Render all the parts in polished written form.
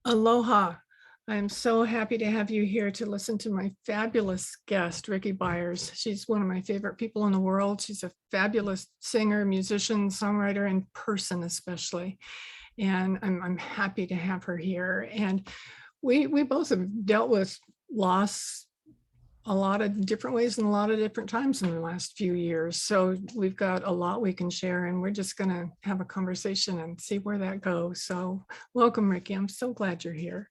Aloha. I'm so happy to have you here to listen to my fabulous guest, Rickie Byars. She's one of my favorite people in the world. She's a fabulous singer, musician, songwriter, and person especially. And I'm happy to have her here. And we both have dealt with loss a lot of different ways and a lot of different times in the last few years. So we've got a lot we can share, and we're just going to have a conversation and see where that goes. So welcome, Rickie. I'm so glad you're here.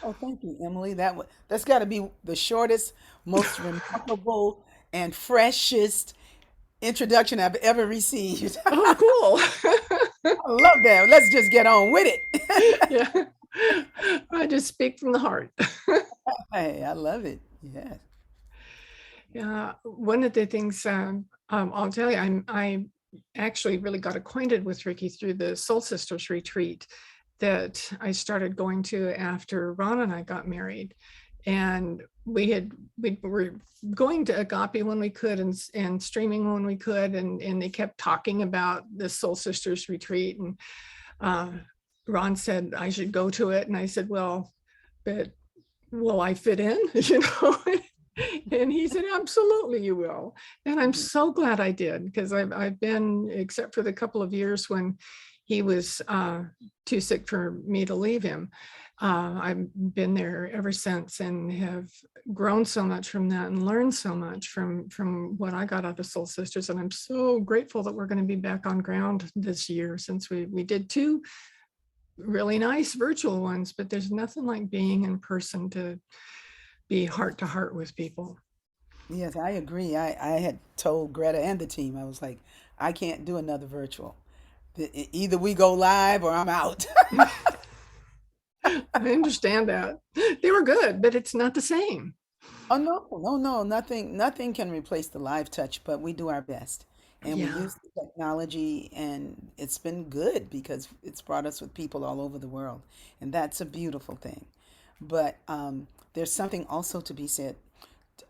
Oh, thank you, Emily. That's got to be the shortest, most remarkable, and freshest introduction I've ever received. Oh, cool. I love that. Let's just get on with it. Yeah. I just speak from the heart. Hey, I love it. Yes. Yeah. One of the things I'll tell you, I actually really got acquainted with Rickie through the Soul Sisters retreat that I started going to after Ron and I got married. And we were going to Agape when we could and streaming when we could, and they kept talking about the Soul Sisters retreat, and uh, Ron said I should go to it, and I said, well, but will I fit in? You know. And he said, absolutely, you will. And I'm Mhm. so glad I did, because I've been, except for the couple of years when he was too sick for me to leave him, I've been there ever since and have grown so much from that and learned so much from what I got out of Soul Sisters. And I'm so grateful that we're going to be back on ground this year, since we did two really nice virtual ones, but there's nothing like being in person to be heart to heart with people. Yes, I agree. I had told Greta and the team, I was like, I can't do another virtual. Either we go live or I'm out. I understand that. They were good, but it's not the same. Oh no, no, no, nothing can replace the live touch, but we do our best. And we Yeah. use the technology and it's been good because it's brought us with people all over the world. And that's a beautiful thing. But there's something also to be said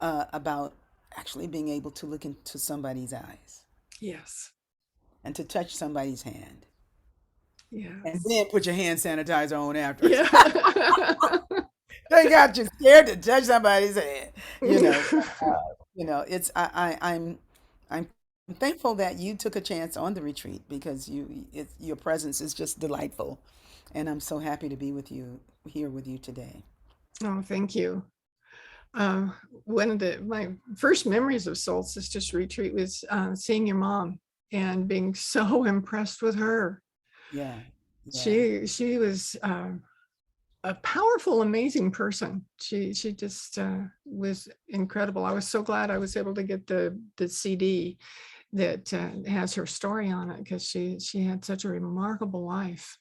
about actually being able to look into somebody's eyes Yes. and to touch somebody's hand. And Yes. then put your hand sanitizer on afterwards. Yeah. They got you scared to touch somebody's hand. You know, it's I'm thankful that you took a chance on the retreat because your presence is just delightful, and I'm so happy to be with you here with you today. Oh, thank you. Uh, One of my first memories of Soul Sisters retreat was seeing your mom and being so impressed with her. Yeah, yeah. She was a powerful, amazing person. She just was incredible. I was so glad I was able to get the CD that has her story on it, because she had such a remarkable life.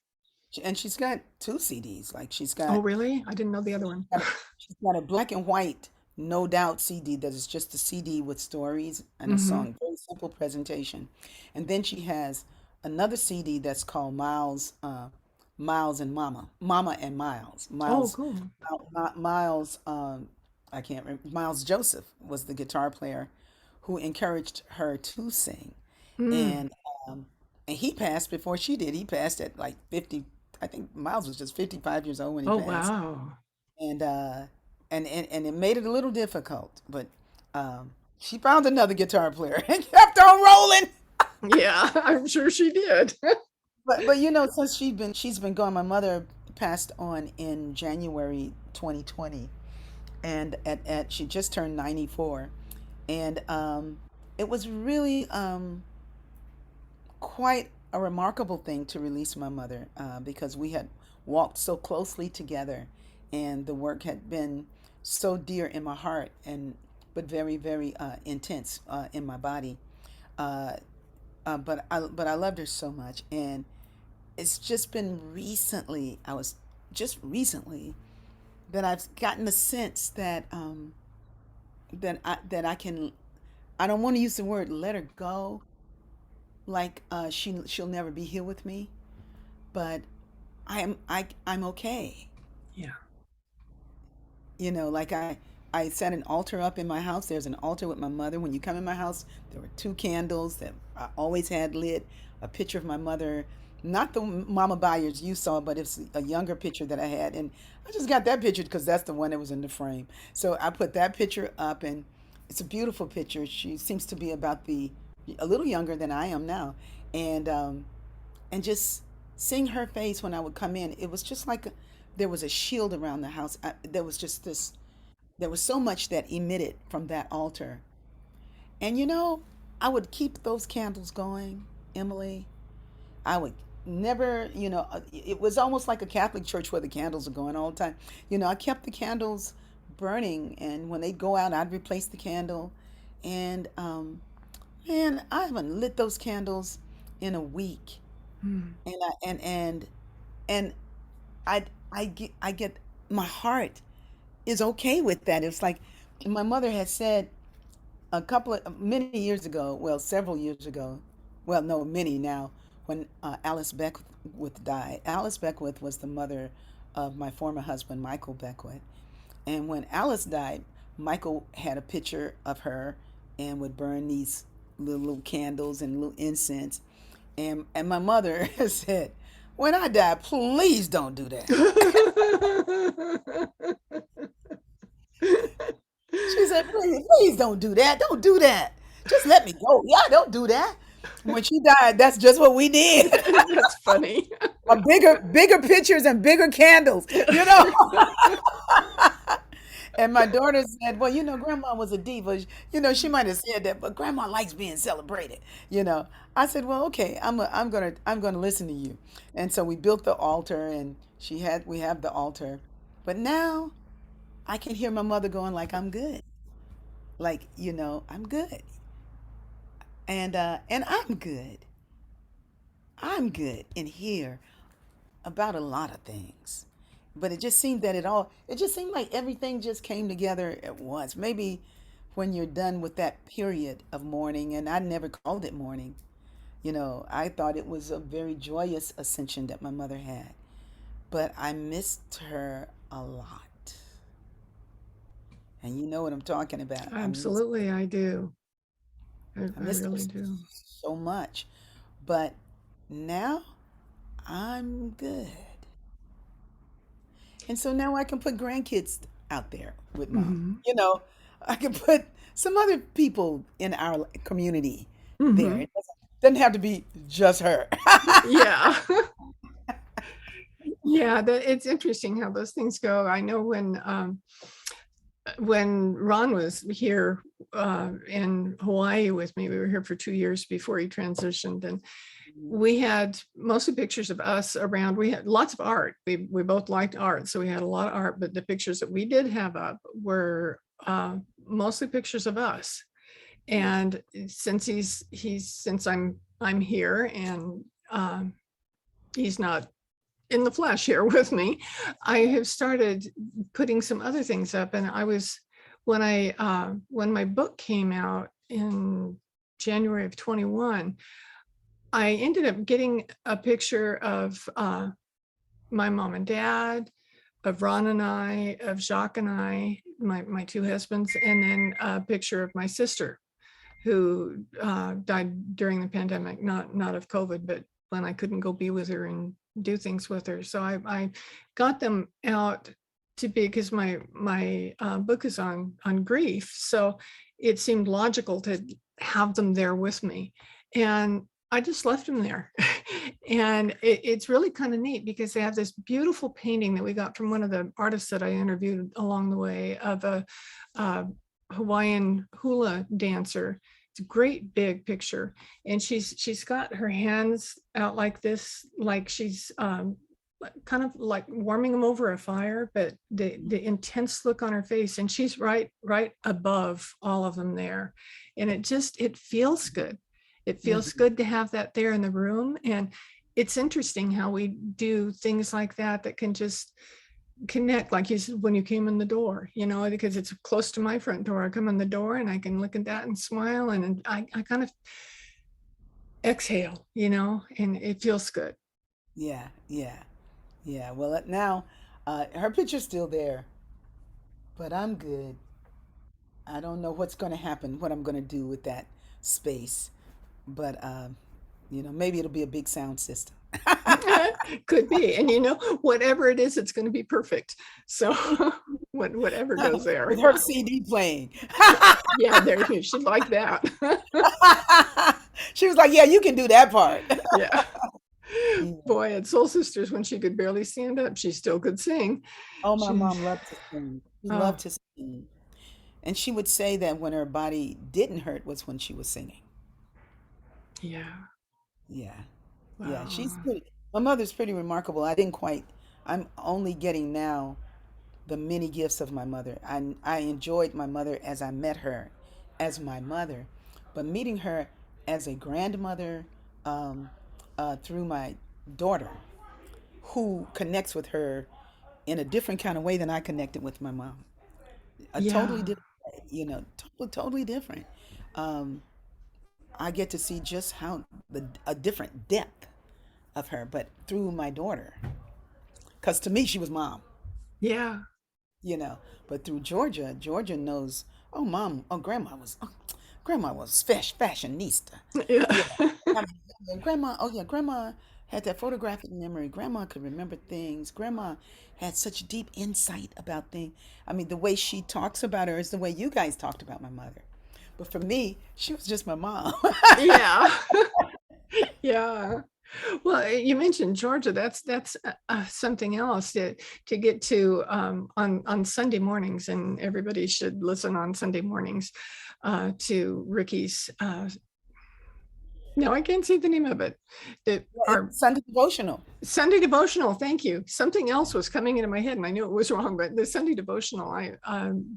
And she's got two CDs. Like Oh, really? I didn't know the other one. she's got a black and white No Doubt CD that is just a CD with stories and a Hmm. song. Very simple presentation. And then she has another CD that's called Miles and Mama and Miles. Oh, cool. Miles, I can't remember. Miles Joseph was the guitar player who encouraged her to sing, Mm. and um, and he passed before she did. He passed at like 50. I think Miles was just 55 years old when he Oh, passed, wow. and and it made it a little difficult. But she found another guitar player and kept on rolling. Yeah, I'm sure she did. But since she's been gone. My mother passed on in January 2020, and at she just turned 94, and it was really quite a remarkable thing to release my mother because we had walked so closely together, and the work had been so dear in my heart and but very very intense in my body. Uh, but I loved her so much, and it's just been recently. I was just recently that I've gotten the sense that I can. I don't want to use the word let her go, like she'll never be here with me, but I'm okay. Yeah. Like I set an altar up in my house. There's an altar with my mother. When you come in my house, there were two candles that I always had lit, a picture of my mother not the Mama Byars you saw, but it's a younger picture that I had, and I just got that picture because that's the one that was in the frame. So I put that picture up, and it's a beautiful picture. She seems to be about the a little younger than I am now, and just seeing her face when I would come in, it was just like there was a shield around the house. There was just this. There was so much that emitted from that altar, and I would keep those candles going, Emily. I would never, it was almost like a Catholic church where the candles are going all the time. I kept the candles burning, and when they'd go out, I'd replace the candle. And man, I haven't lit those candles in a week, Mm. and and I I get my heart is okay with that. It's like my mother had said a couple of many years ago, well, several years ago, well, no, many now, when Alice Beckwith died. Alice Beckwith was the mother of my former husband, Michael Beckwith. And when Alice died, Michael had a picture of her and would burn these little candles and little incense. And my mother said, "When I die, please don't do that." She said, please don't do that. Don't do that. Just let me go. Yeah, don't do that. When she died, that's just what we did. That's funny. A bigger pictures and bigger candles. And my daughter said, well, grandma was a diva. She might have said that, but grandma likes being celebrated. You know. I said, well, okay, I'm gonna listen to you. And so we built the altar, and we have the altar. But now I can hear my mother going like, I'm good. Like, I'm good. And I'm good. I'm good in here about a lot of things. But it just seemed like everything just came together at once. Maybe when you're done with that period of mourning, and I never called it mourning. I thought it was a very joyous ascension that my mother had. But I missed her a lot. And you know what I'm talking about. Absolutely, I do. I I missed her really do. so much. But now I'm good. And so now I can put grandkids out there with mom. Hmm. I can put some other people in our community there. Hmm. It doesn't have to be just her. Yeah. Yeah, it's interesting how those things go. I know when Ron was here in Hawaii with me, we were here for 2 years before he transitioned, and we had mostly pictures of us around. We had lots of art. We both liked art, so we had a lot of art. But the pictures that we did have up were mostly pictures of us. And since I'm here and he's not in the flesh here with me, I have started putting some other things up. And I was when my book came out in January of 21, I ended up getting a picture of my mom and dad, of Ron and I, of Jacques and I, my two husbands, and then a picture of my sister who died during the pandemic, not of COVID, but when I couldn't go be with her and do things with her. So I got them out to be, because my book is on grief, so it seemed logical to have them there with me, and I just left them there. And it's really kind of neat because they have this beautiful painting that we got from one of the artists that I interviewed along the way of a Hawaiian hula dancer. It's a great big picture, and she's got her hands out like this, like she's kind of like warming them over a fire, but the intense look on her face, and she's right above all of them there, and it feels good. It feels Mhm. good to have that there in the room, and it's interesting how we do things like that can just connect, like you said, when you came in the door, because it's close to my front door. I come in the door and I can look at that and smile, and I kind of exhale, and it feels good. Yeah, yeah, yeah. Well, now her picture's still there, but I'm good. I don't know what's going to happen, what I'm going to do with that space, but maybe it'll be a big sound system. Could be. And whatever it is, it's going to be perfect. So whatever goes there. with her CD playing. Yeah, there she'd like that. She was like, "Yeah, you can do that part." Yeah. Yeah. Boy, at Soul Sisters, when she could barely stand up, she still could sing. Oh, my She, mom loved to sing. She loved oh, to sing. And she would say that when her body didn't hurt was when she was singing. yeah. Yeah. Yeah, she's Wow. pretty. My mother's pretty remarkable. I didn't quite, I'm only getting now the many gifts of my mother. I enjoyed my mother as I met her as my mother, but meeting her as a grandmother um, through my daughter, who connects with her in a different kind of way than I connected with my mom. A totally Yeah. different, totally different. Um, I get to see just how a different depth of her, but through my daughter, because to me she was mom. Yeah. you know. But through Georgia, Georgia knows. Oh, mom. Grandma was fashionista. Yeah. Yeah, I mean, yeah, grandma. Oh yeah, grandma had that photographic memory. Grandma could remember things. Grandma had such deep insight about things. I mean, the way she talks about her is the way you guys talked about my mother. But for me, she was just my mom. Yeah. Yeah. Well, you mentioned Georgia. That's something else to get to on Sunday mornings, and everybody should listen on Sunday mornings to Rickie's. No, I can't say the name of it. Our It's Sunday devotional. Sunday devotional. Thank you. Something else was coming into my head, and I knew it was wrong. But the Sunday devotional, I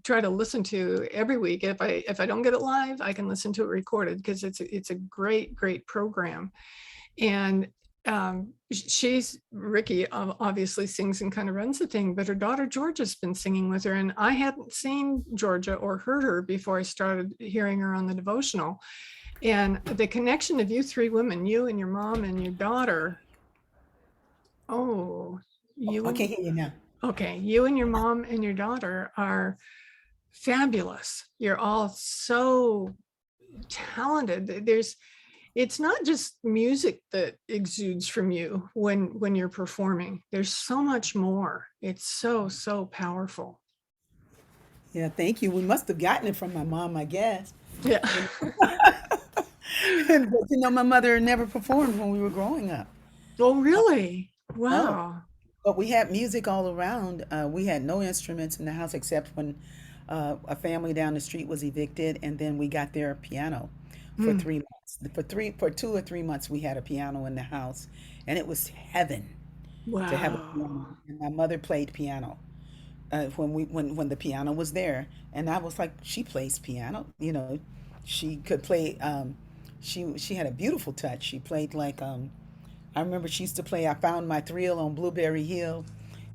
try to listen to every week. If I don't get it live, I can listen to it recorded because it's a great program. And she's Rickie obviously sings and kind of runs the thing, but her daughter Georgia's been singing with her, and I hadn't seen Georgia or heard her before I started hearing her on the devotional. And the connection of you three women, you and your mom and your daughter. Oh, Oh, I you can't hear you now. okay? You and your mom and your daughter are fabulous. You're all so talented. It's not just music that exudes from you when you're performing. There's so much more. It's so powerful. Yeah, thank you. We must have gotten it from my mom, I guess. Yeah. You know? But my mother never performed when we were growing up. Oh, really? No, Wow. but we had music all around. We had no instruments in the house except when a family down the street was evicted, and then we got their piano for Mm. 3 months. For 2 or 3 months, we had a piano in the house, and it was heaven to have a piano. Wow. And my mother played piano when the piano was there, and I was like, she plays piano. She could play. She had a beautiful touch. She played like I remember she used to play I Found My Thrill on Blueberry Hill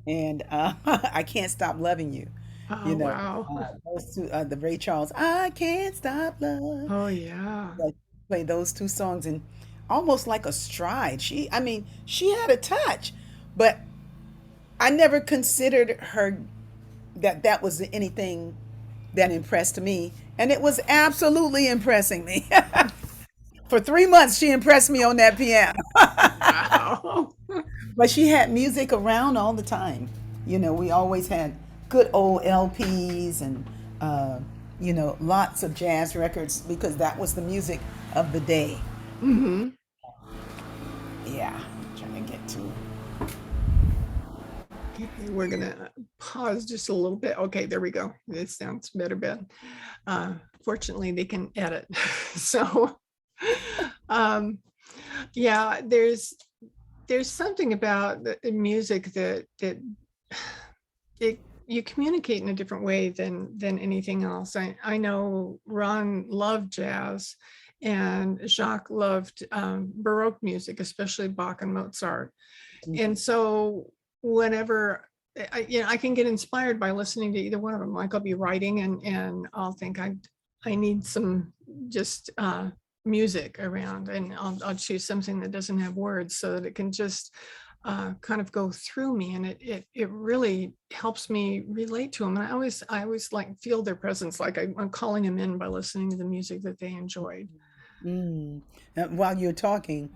and I Can't Stop Loving You. Oh, wow. Those two, the Ray Charles, I Can't Stop Love. Oh, yeah. Like, play those two songs and almost like a stride. I mean, she had a touch, but I never considered her that was anything that impressed me. And it was absolutely impressing me. For 3 months, she impressed me on that piano. Wow. But she had music around all the time. We always had good old LPs and, lots of jazz records because that was the music of the day. Hmm. Yeah, I'm trying to get to. Okay, we're gonna pause just a little bit. Okay, there we go. It sounds better, Ben. Fortunately, they can edit. So, um, yeah, there's something about the music that you communicate in a different way than anything else. I know Ron loved jazz, and Jacques loved Baroque music, especially Bach and Mozart. And so whenever I can get inspired by listening to either one of them. Like I'll be writing and I'll think I need some just music around, and I'll choose something that doesn't have words so that it can just kind of go through me, and it really helps me relate to them. And I always like feel their presence, like I'm calling them in by listening to the music that they enjoyed. Mm. While you're talking,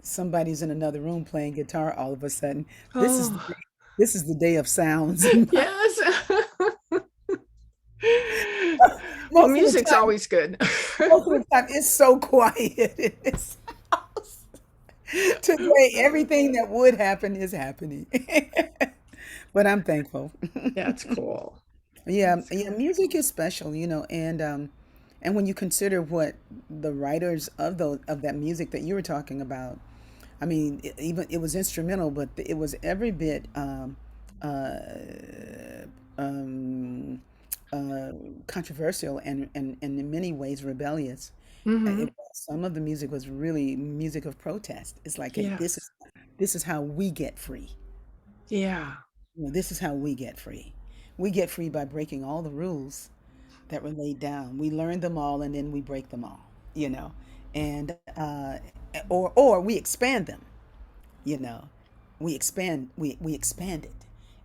somebody's in another room playing guitar all of a sudden. This is the Oh, day, this is the day of sounds. And yes. Well, most of the music's time, always good. most of the time, it's so quiet in this house. Today, everything that would happen is happening. But I'm thankful. That's cool. Yeah, That's yeah, cool. music is special, and when you consider what the writers of those of that music that you were talking about, I mean, even it was instrumental, but it was every bit uh, um, uh, controversial and in many ways rebellious. Hmm. Some of the music was really music of protest. It's like, hey, Yes. this is how we get free. Yeah. This is how we get free. We get free by breaking all the rules that were laid down. We learn them all and then we break them all, you know, and or we expand them, you know, we expand it,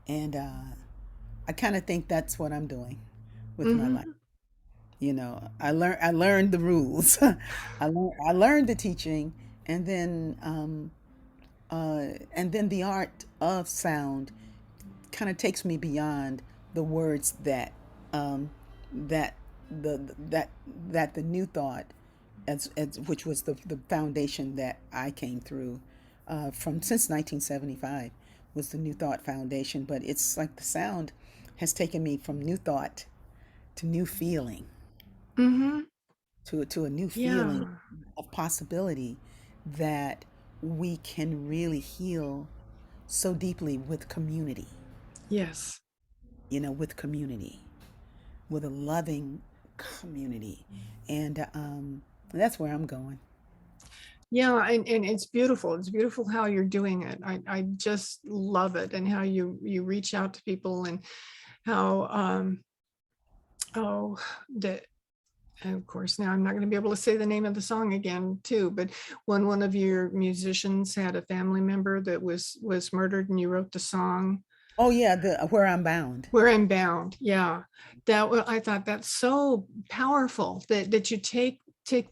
and I kind of think that's what I'm doing with my life. Hmm. I learned the rules. I learned the teaching, and then the art of sound kind of takes me beyond the words um, that that that the new thought as which was the foundation that I came through from since 1975 was the New Thought Foundation. But it's like the sound has taken me from new thought to new feeling, Hmm. to a new feeling Yeah. of possibility that we can really heal so deeply with community, Yes. with community, with a loving community. And that's where I'm going. Yeah, and it's beautiful. It's beautiful how you're doing it. I just love it, and how you reach out to people, and how oh, that, and of course now I'm not going to be able to say the name of the song again too, but when one of your musicians had a family member that was murdered, and you wrote the song Oh, yeah, the Where I'm Bound. Where I'm Bound. Yeah. I thought that's so powerful, that you take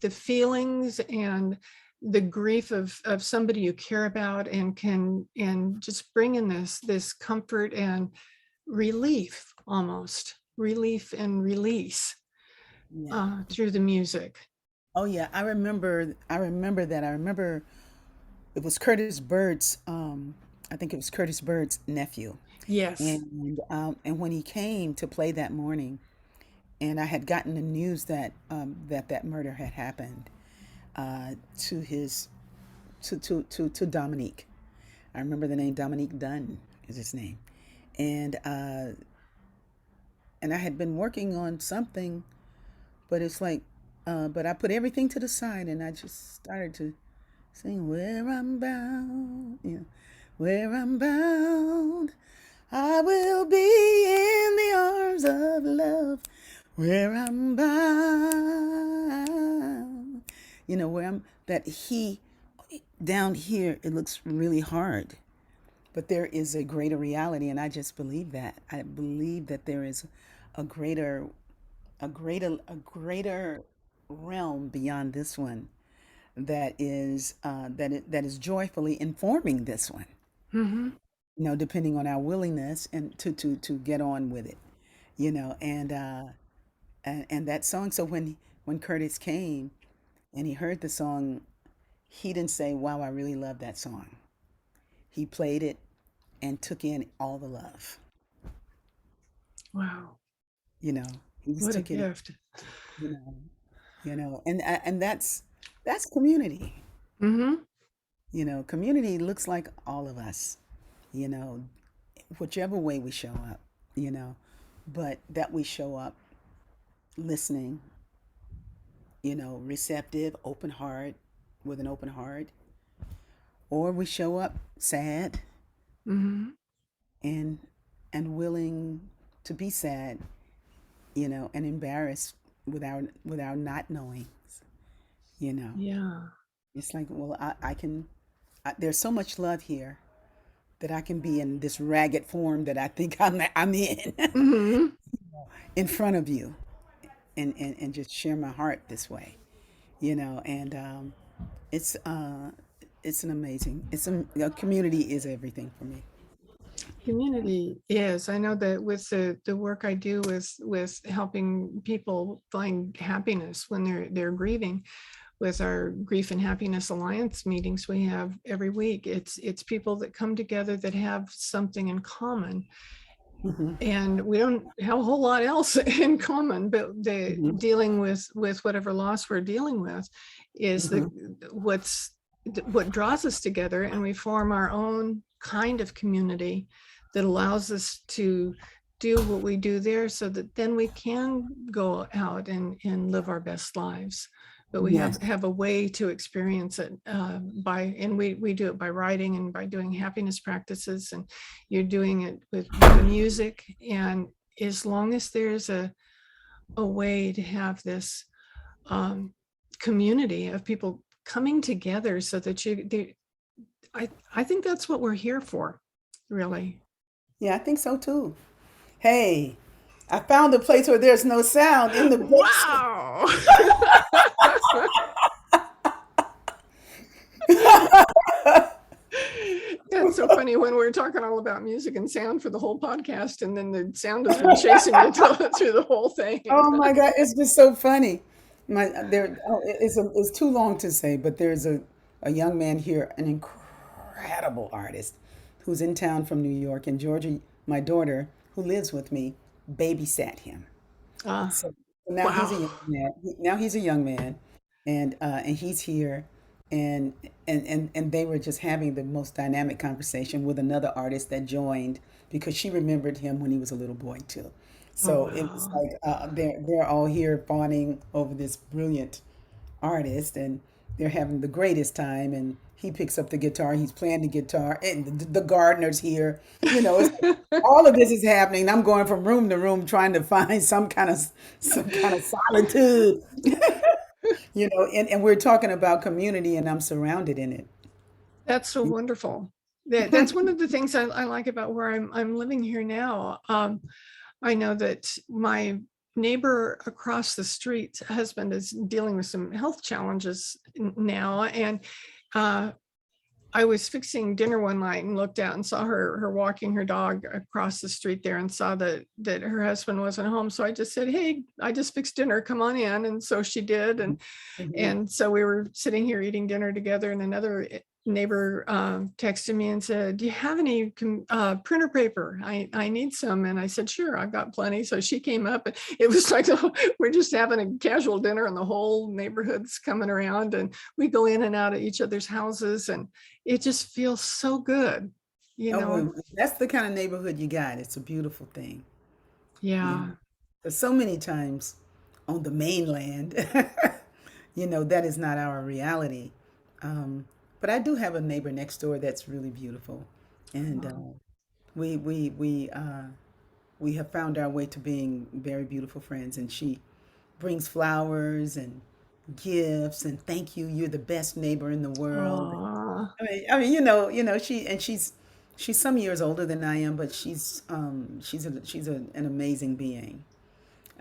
the feelings and the grief of somebody you care about, and can and just bring in this comfort and relief, almost relief and release Yeah. through the music. Oh, yeah. I remember that. I remember it was Curtis Bird's. I think it was Curtis Bird's nephew, Yes. and when he came to play that morning, and I had gotten the news that that murder had happened to his to Dominique. I remember the name Dominique Dunn is his name, and and I had been working on something, but it's like, but I put everything to the side and I just started to sing "Where I'm Bound," "Where I'm Bound, I will be in the arms of love, where I'm bound." Where I'm that he down here it looks really hard, but there is a greater reality, and I just believe that. I believe that there is a greater a greater realm beyond this one that is joyfully informing this one, Hmm. depending on our willingness and to get on with it, and that song. So when Curtis came and he heard the song, he didn't say, "Wow, I really love that song." He played it and took in all the love. Wow. He just What a took it in, gift. you know, and that's community. Hmm. Community looks like all of us, you know, whichever way we show up, you know, but that we show up listening, receptive, open heart, with an open heart, or we show up sad Hmm. and willing to be sad, and embarrassed with our not knowing, you know. Yeah. It's like, well, I can. There's so much love here that I can be in this ragged form that I think I'm in, Hmm. in front of you, and just share my heart this way, and it's It's an amazing. A community is everything for me. Community is. I know that with the work I do with helping people find happiness when they're grieving, with our Grief and Happiness Alliance meetings we have every week, it's people that come together that have something in common, Hmm. and we don't have a whole lot else in common, but the Hmm. dealing with whatever loss we're dealing with is the Hmm. what's what draws us together, and we form our own kind of community that allows us to do what we do there, so that then we can go out and live our best lives. But we Yes. have a way to experience it, by, and we do it by writing and by doing happiness practices, and you're doing it with music. And as long as there's a way to have this, um, community of people coming together so that I think that's what we're here for, really. Yeah, I think so too. Hey, I found a place where there's no sound in the basement. Wow. That's so funny when we're talking all about music and sound for the whole podcast, and then the sound has been chasing you through the whole thing. Oh my God, it's just so funny. It's too long to say, but there's a young man here, an incredible artist, who's in town from New York, and Georgia, my daughter, who lives with me, babysat him. Uh, So now he's a wow. young man. Now he's a young man, and he's here, and and they were just having the most dynamic conversation with another artist that joined because she remembered him when he was a little boy too. Oh, So it was wow. like they're all here fawning over this brilliant artist, and they're having the greatest time. And he picks up the guitar, he's playing the guitar, and the gardener's here. It's all of this is happening. I'm going from room to room trying to find some kind of solitude. And we're talking about community, and I'm surrounded in it. That's so wonderful. That's one of the things I like about where I'm living here now. I know that my neighbor across the street's husband is dealing with some health challenges now, and uh, I was fixing dinner one night and looked out and saw her walking her dog across the street there, and saw that her husband wasn't home. So I just said, "Hey, I just fixed dinner. Come on in." And so she did, Mhm. and so we were sitting here eating dinner together, and another neighbor texted me and said, "Do you have any printer paper? I need some." And I said, "Sure, I've got plenty." So she came up, and it was like we're just having a casual dinner, and the whole neighborhood's coming around, and we go in and out of each other's houses, and it just feels so good, you Oh, know? well, that's the kind of neighborhood you got. It's a beautiful thing. You know, Yeah. but so many times on the mainland, that is not our reality. Um, but I do have a neighbor next door that's really beautiful, and Wow. we we we uh, we have found our way to being very beautiful friends. And she brings flowers and gifts and thank you. You're the best neighbor in the world. Aw. She's some years older than I am, but she's an amazing being.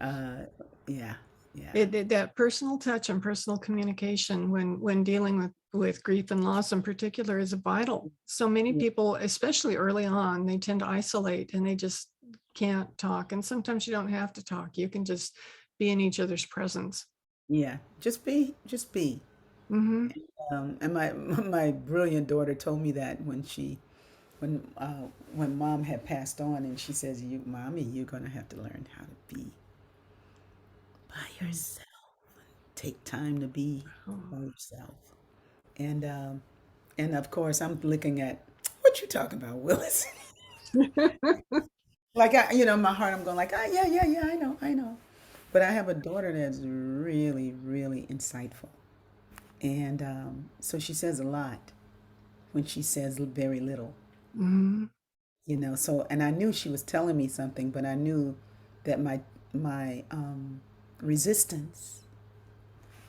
Uh, yeah, yeah, That personal touch and personal communication when dealing with grief and loss in particular is vital. So many yeah, people, especially early on, they tend to isolate and they just can't talk. And sometimes you don't have to talk. You can just be in each other's presence. yeah. Just be. Hmm. And my my brilliant daughter told me that when when mom had passed on, and she says, "You, mommy, you're gonna have to learn how to be by yourself. Take time to be by yourself." And of course, I'm looking at what you talking about, Willis. Like in my heart, I'm going like, ah, yeah, yeah, yeah, I know. But I have a daughter that's really, really insightful, and so she says a lot when she says very little. Hmm. So, and I knew she was telling me something, but I knew that my resistance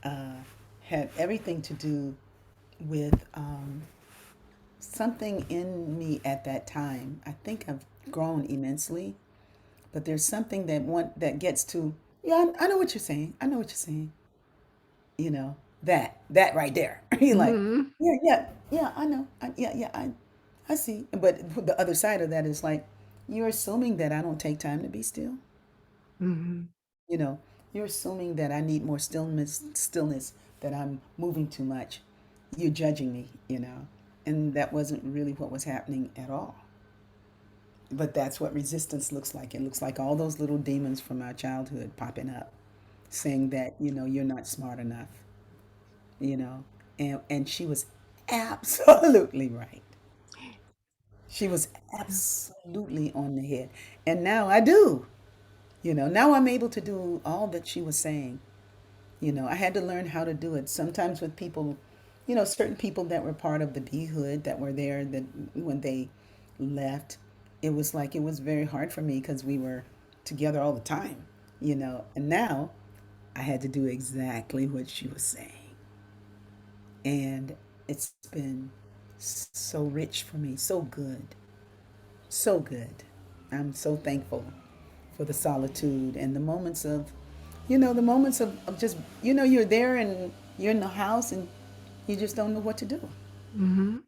uh, had everything to do with something in me at that time. I think I've grown immensely, but there's something that gets to, yeah, I know what you're saying. I know what you're saying, you know. that right there. You're like, Mhm. yeah, yeah, yeah, I know. Yeah, yeah, I see. But the other side of that is like, you're assuming that I don't take time to be still. Mhm. You know, you're assuming that I need more stillness, that I'm moving too much. You're judging me, and that wasn't really what was happening at all. But that's what resistance looks like. It looks like all those little demons from our childhood popping up, saying that, you're not smart enough, you know. And she was absolutely right. She was Yeah. absolutely on the head. And now I do. Now I'm able to do all that she was saying. I had to learn how to do it. Sometimes with people, certain people that were part of the B hood that were there, that when they left, it was very hard for me because we were together all the time, And now I had to do exactly what she was saying. And it's been so rich for me, so good, so good. I'm so thankful for the solitude and the moments of, the moments of just, you're there and you're in the house and you just don't know what to do. Mhm.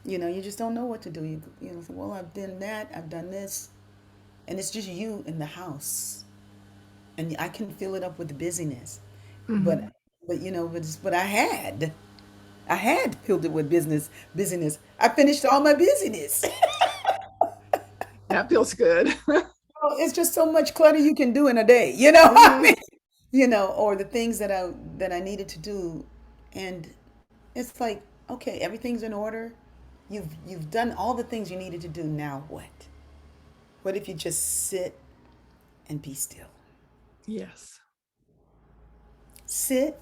You just don't know what to do. Say, well, I've done that, I've done this. And it's just you in the house. And I can fill it up with the busyness. Mhm. But, but I had filled it with busyness. I finished all my busyness. That feels good. Well, it's just so much clutter you can do in a day, I mean, Mhm. or the things that I needed to do, and it's like, okay, everything's in order. You've done all the things you needed to do. Now what? What if you just sit and be still? Yes. Sit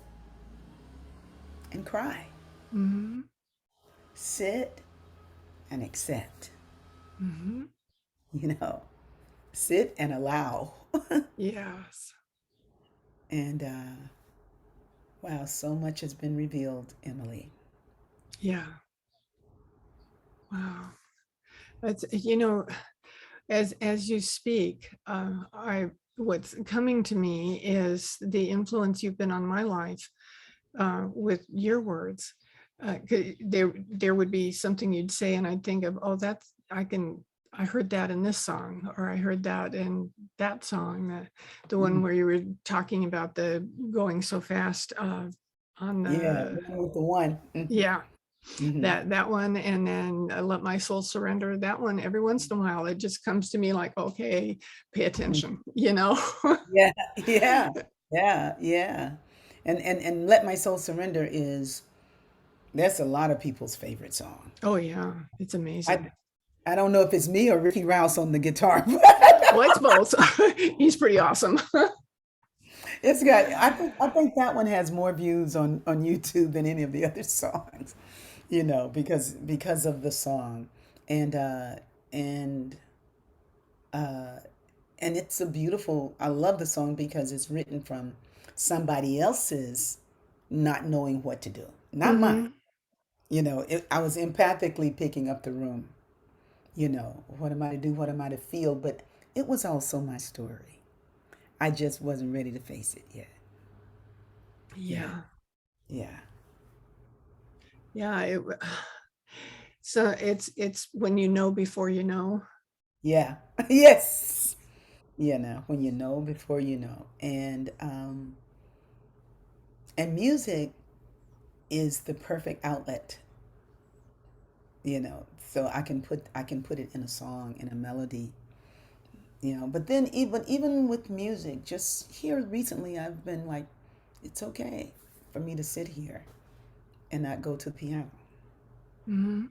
and cry. Mhm. Sit and accept. Mhm. You know, sit and allow. Yes. And wow, so much has been revealed, Emily. Yeah. Wow. That's, as you speak, I what's coming to me is the influence you've been on my life with your words. There would be something you'd say, and I'd think of, oh, I heard that in this song, or I heard that in that song, the one Mhm. where you were talking about the going so fast on Yeah, the, one with the one. yeah, Hmm. that one, and then Let My Soul Surrender, that one. Every once in a while it just comes to me like, okay, pay attention, Yeah, yeah, yeah, yeah. And Let My Soul Surrender is that's a lot of people's favorite song. Oh yeah, it's I amazing. I don't know if it's me or Ricky Rouse on the guitar, but Well, it's both. He's pretty awesome. it's got I think that one has more views on YouTube than any of the other songs, because of the song. And and uh and it's a beautiful, I love the song because it's written from somebody else's not knowing what to do, not mine. Hmm. I was empathically picking up the room. What am I to do? What am I to feel? But it was also my story. I just wasn't ready to face it yet. Yeah, Yeah. yeah, Yeah. So it's when you know before you know. yeah. Yes. When you know before you know. And music is the perfect outlet, so I can put it in a song, in a melody. But then even with music, just here recently I've been like, it's okay for me to sit here and not go to the piano. Hmm.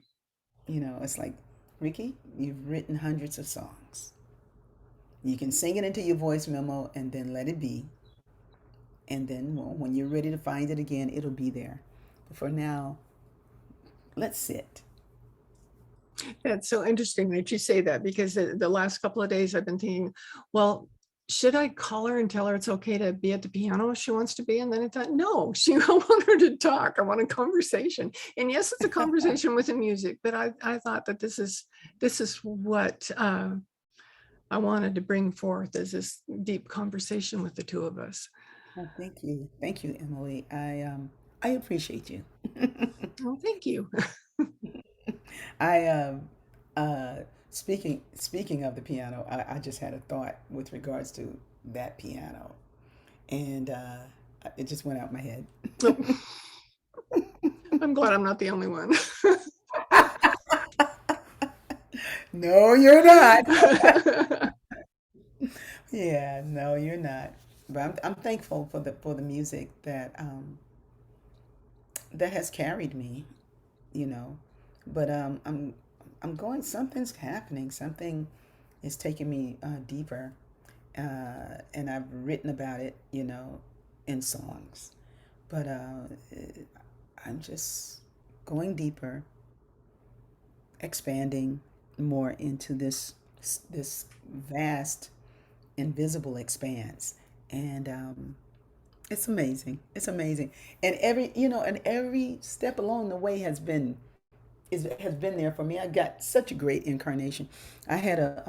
It's like, Rickie, you've written hundreds of songs. You can sing it into your voice memo and then let it be. And then, well, when you're ready to find it again, it'll be there. But for now, let's sit. That's so interesting that you say that, because the last couple of days I've been thinking, well, should I call her and tell her it's okay to be at the piano if she wants to be? And then I thought, no, I want her to talk. I want a conversation. And yes, it's a conversation with the music, but I thought that this is what I wanted to bring forth, is this deep conversation with the two of us. Well, thank you, Emily. I appreciate you. Oh, thank you. I uh, speaking of the piano, I just had a thought with regards to that piano, and it just went out my head. Oh, I'm glad I'm not the only one. No, you're not. Yeah, no, you're not. But I'm thankful for the music that has carried me, you know. But I'm going. Something's happening. Something is taking me deeper, and I've written about it, in songs. But I'm just going deeper, expanding more into this vast, invisible expanse, and it's amazing. It's amazing, and every step along the way has been there for me. I got such a great incarnation. I had a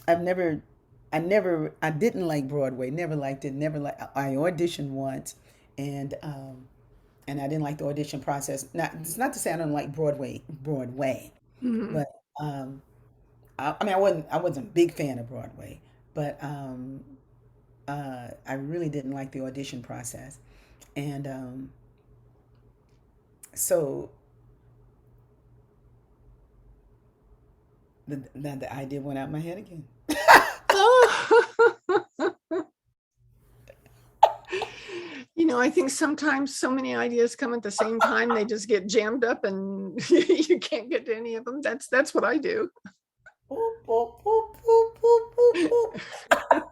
I've never I didn't like Broadway. Never liked it. Never like I auditioned once, and I didn't like the audition process. Not It's not to say I don't like Broadway, Mhm. but um, I mean I wasn't a big fan of Broadway, but I really didn't like the audition process, and so the idea went out my head again. Oh. I think sometimes so many ideas come at the same time, they just get jammed up and you can't get to any of them. That's what I do. Boop, boop, boop, boop, boop, boop, boop.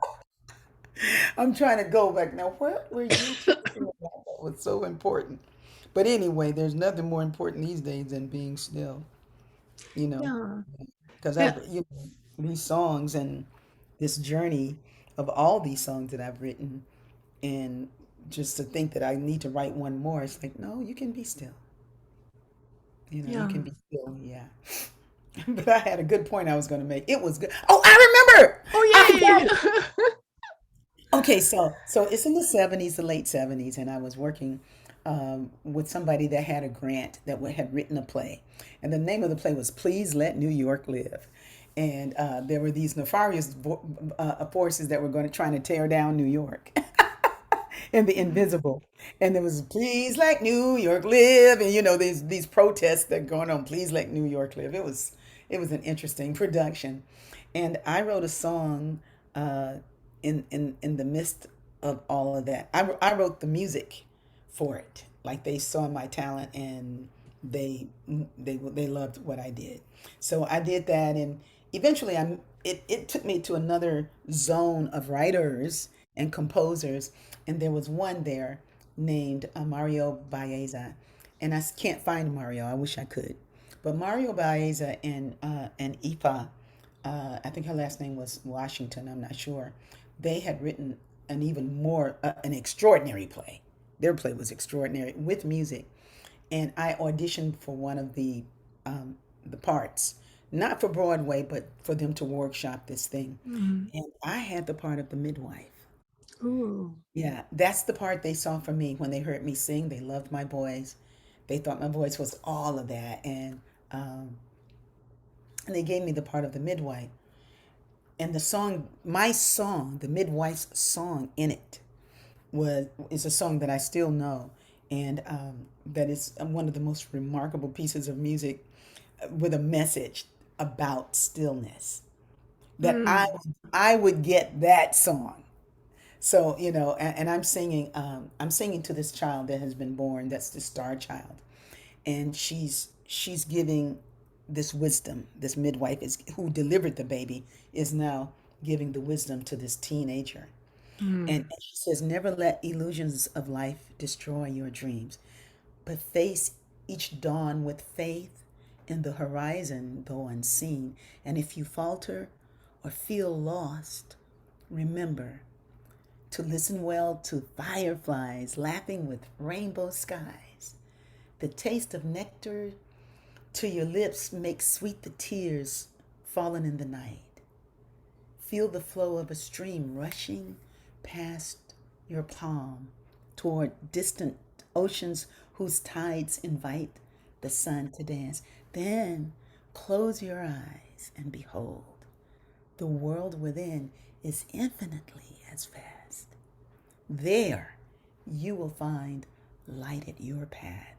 I'm trying to go back now. What were you talking about that was so important? But anyway, there's nothing more important these days than being still, you know, Yeah. because Yeah. these songs and this journey of all these songs that I've written, and just to think that I need to write one more, it's like, no, you can be still. You Yeah. can be still. Yeah. But I had a good point I was going to make. It was good. Oh, I remember. Oh, I yay. got it. Okay, so it's in the 70s, the late 70s, and I was working with somebody that had a grant that had written a play. And the name of the play was Please Let New York Live. And there were these nefarious forces that were going to try to tear down New York and the invisible. And there was Please Let New York Live. And these protests that are going on, Please Let New York Live. It was an interesting production. And I wrote a song uh, in the midst of all of that. I wrote the music for it. Like they saw my talent and they loved what I did. So I did that, and eventually it took me to another zone of writers and composers, and there was one there named Mario Baeza, and can't find Mario. I wish I could, but Mario Baeza and Ifa, I think her last name was Washington. I'm not sure. They had written an extraordinary play. Their play was extraordinary with music, and I auditioned for one of the parts, not for Broadway, but for them to workshop this thing. Mhm. And I had the part of the midwife. Ooh. Yeah, that's the part they saw from me when they heard me sing. They loved my voice. They thought my voice was all of that, um, and they gave me the part of the midwife. And my song, the midwife's song in it, is a song that I still know, and that is one of the most remarkable pieces of music with a message about stillness. That Mm. I would get that song. So and I'm singing to this child that has been born. That's the star child, and she's giving this wisdom. This midwife is who delivered the baby is now giving the wisdom to this teenager. And Mm. she says, never let illusions of life destroy your dreams, but face each dawn with faith in the horizon, though unseen. And if you falter or feel lost, remember to listen well to fireflies laughing with rainbow skies. The taste of nectar to your lips makes sweet the tears falling in the night. Feel the flow of a stream rushing past your palm toward distant oceans whose tides invite the sun to dance. Then close your eyes and behold, the world within is infinitely as vast. There you will find light at your path.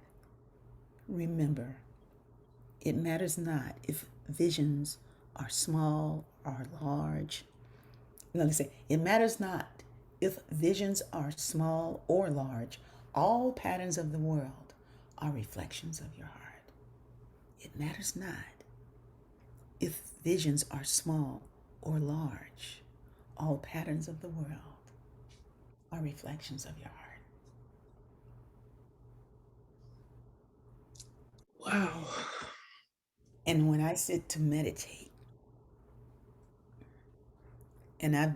Remember, it matters not if visions are small or large. Let me say, it matters not if visions are small or large. All patterns of the world are reflections of your heart. It matters not if visions are small or large. All patterns of the world are reflections of your heart. Wow. And when I sit to meditate, and I've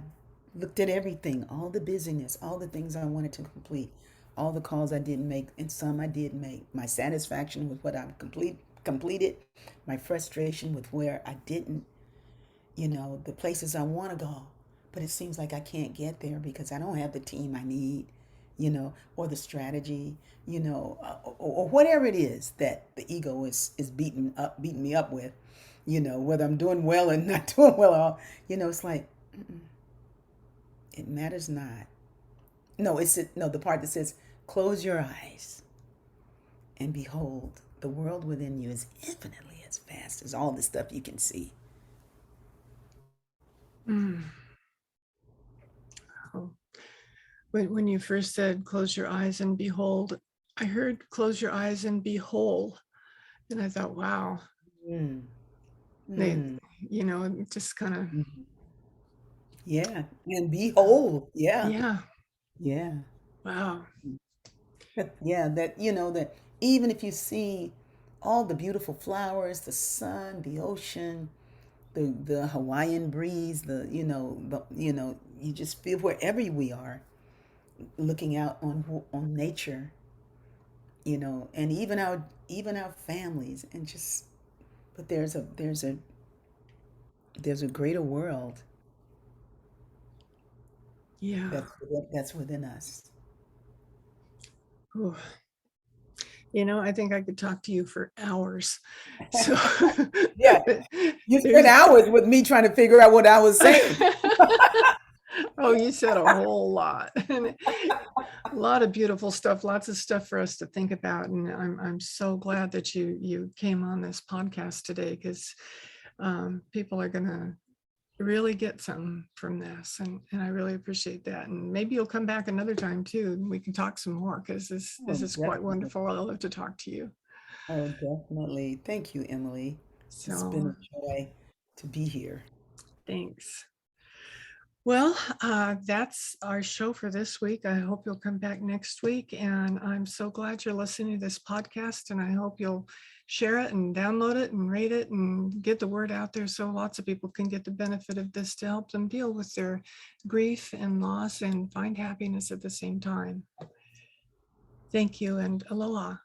looked at everything, all the busyness, all the things I wanted to complete, all the calls I didn't make, and some I did make, my satisfaction with what I've completed, my frustration with where I didn't, the places I want to go, but it seems like I can't get there because I don't have the team I need, or the strategy, or whatever it is that the ego is beating me up with, whether I'm doing well and not doing well, it's like, it matters not. No, no, the part that says, close your eyes and behold, the world within you is infinitely as vast as all the stuff you can see. Mm. Oh. When you first said close your eyes and behold, I heard close your eyes and be whole. And I thought, wow, Mm. they, Mm. just kind of, Mhm. Yeah, and behold, yeah, yeah, yeah. wow. But yeah, that even if you see all the beautiful flowers, the sun, the ocean, the Hawaiian breeze, you just feel wherever we are, looking out on nature, and even our families, and just, but there's a greater world Yeah. that's within us. Ooh. I think I could talk to you for hours. So Yeah, you spent there's hours with me trying to figure out what I was saying. oh, you said a whole lot. And a lot of beautiful stuff, lots of stuff for us to think about. And I'm so glad that you came on this podcast today, because people are gonna really get something from this. And I really appreciate that. And maybe you'll come back another time too, and we can talk some more, because this Oh, is quite definitely. wonderful. I love to talk to you. Oh, definitely. Thank you, Emily. It's been So a joy to be here. thanks. Well, that's our show for this week. I hope you'll come back next week. And I'm so glad you're listening to this podcast. And I hope you'll share it and download it and rate it and get the word out there so lots of people can get the benefit of this to help them deal with their grief and loss and find happiness at the same time. Thank you and aloha.